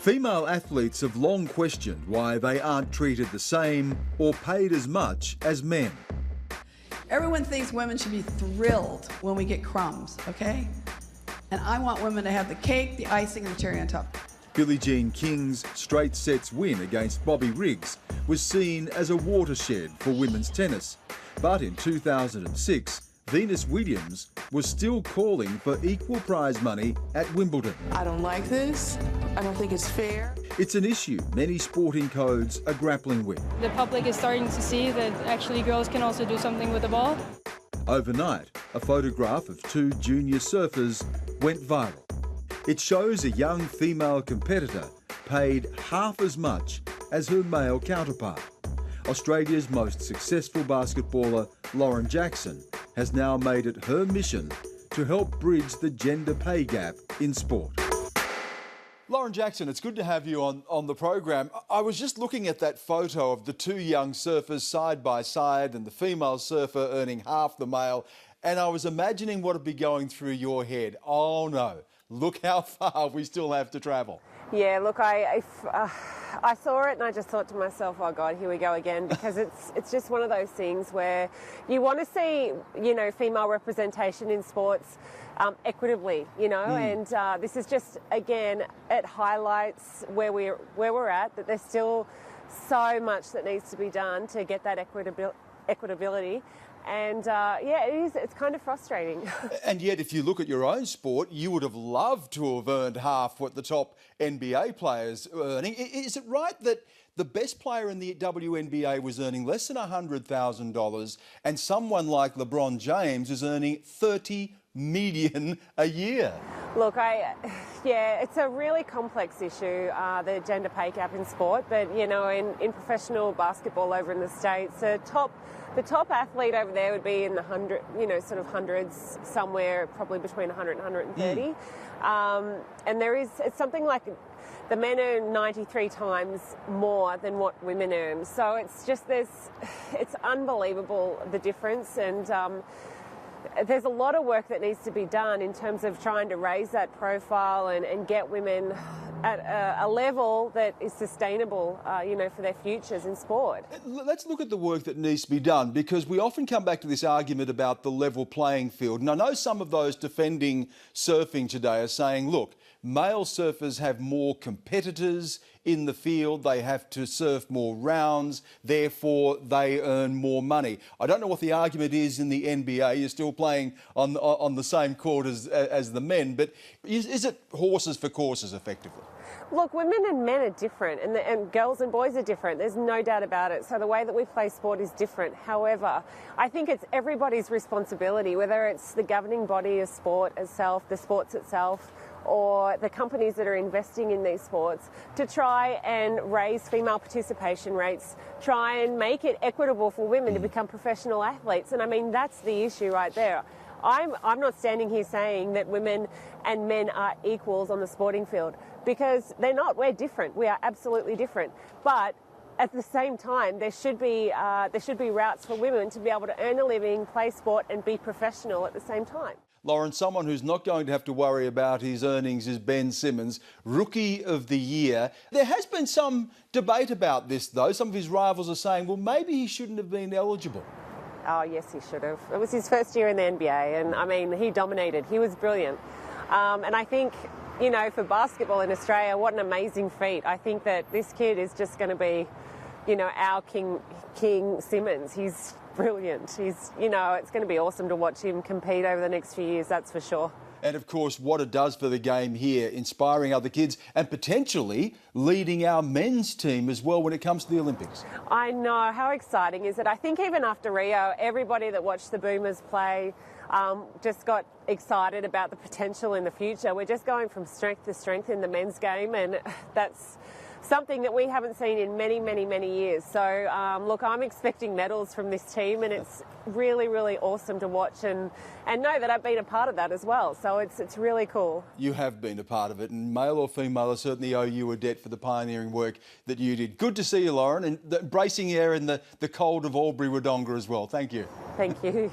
Female athletes have long questioned why they aren't treated the same or paid as much as men. Everyone thinks women should be thrilled when we get crumbs, okay? And I want women to have the cake, the icing, and the cherry on top. Billie Jean King's straight sets win against Bobby Riggs was seen as a watershed for women's tennis. But in 2006, Venus Williams was still calling for equal prize money at Wimbledon. I don't like this. I don't think it's fair. It's an issue many sporting codes are grappling with. The public is starting to see that actually girls can also do something with the ball. Overnight, a photograph of two junior surfers went viral. It shows a young female competitor paid half as much as her male counterpart. Australia's most successful basketballer, Lauren Jackson, has now made it her mission to help bridge the gender pay gap in sport. Lauren Jackson, it's good to have you on the program. I was just looking at that photo of the two young surfers side by side and the female surfer earning half the male, and I was imagining what would be going through your head. Oh no, look how far we still have to travel. Yeah, look, I saw it and I just thought to myself, oh God, here we go again, because it's just one of those things where you want to see, you know, female representation in sports equitably, you know, and this is just, again, it highlights where we're at, that there's still so much that needs to be done to get that equitability. And yeah, it's kind of frustrating. And yet, if you look at your own sport, you would have loved to have earned half what the top NBA players are earning. Is it right that the best player in the WNBA was earning less than $100,000 and someone like LeBron James is earning $30 million a year? Look, yeah, it's a really complex issue, the gender pay gap in sport. But, you know, in professional basketball over in the States, the top athlete over there would be in the sort of hundreds, somewhere probably between 100 and 130. And it's something like the men earn 93 times more than what women earn. So it's just, it's unbelievable, the difference. And there's a lot of work that needs to be done in terms of trying to raise that profile and get women at a level that is sustainable, you know, for their futures in sport. Let's look at the work that needs to be done, because we often come back to this argument about the level playing field. And I know some of those defending surfing today are saying, look, male surfers have more competitors in the field, they have to surf more rounds, therefore they earn more money. I don't know what the argument is in the NBA. You're still playing on the same court as the men, but is it horses for courses, effectively? Look, women and men are different, and girls and boys are different. There's no doubt about it. So the way that we play sport is different. However, I think it's everybody's responsibility, whether it's the governing body of sport itself, the sports itself, or the companies that are investing in these sports, to try and raise female participation rates, try and make it equitable for women to become professional athletes. And I mean, that's the issue right there. I'm not standing here saying that women and men are equals on the sporting field, because they're not. We're different. We are absolutely different. But at the same time, there should be routes for women to be able to earn a living, play sport, and be professional at the same time. Lauren, someone who's not going to have to worry about his earnings is Ben Simmons, Rookie of the Year. There has been some debate about this, though. Some of his rivals are saying, well, maybe he shouldn't have been eligible. Oh, yes, he should have. It was his first year in the NBA, and, I mean, he dominated. He was brilliant. And I think, you know, for basketball in Australia, what an amazing feat. I think that this kid is just going to be, you know, our King Simmons. He's brilliant. You know, it's going to be awesome to watch him compete over the next few years, that's for sure. And of course, what it does for the game here, inspiring other kids and potentially leading our men's team as well when it comes to the Olympics. I know, how exciting is it? I think even after Rio, everybody that watched the Boomers play just got excited about the potential in the future. We're just going from strength to strength in the men's game, and that's something that we haven't seen in many, many, many years. So, look, I'm expecting medals from this team, and it's really, really awesome to watch and know that I've been a part of that as well. So it's really cool. You have been a part of it, and male or female, I certainly owe you a debt for the pioneering work that you did. Good to see you, Lauren, and the bracing air in the cold of Albury Wodonga as well. Thank you. Thank you.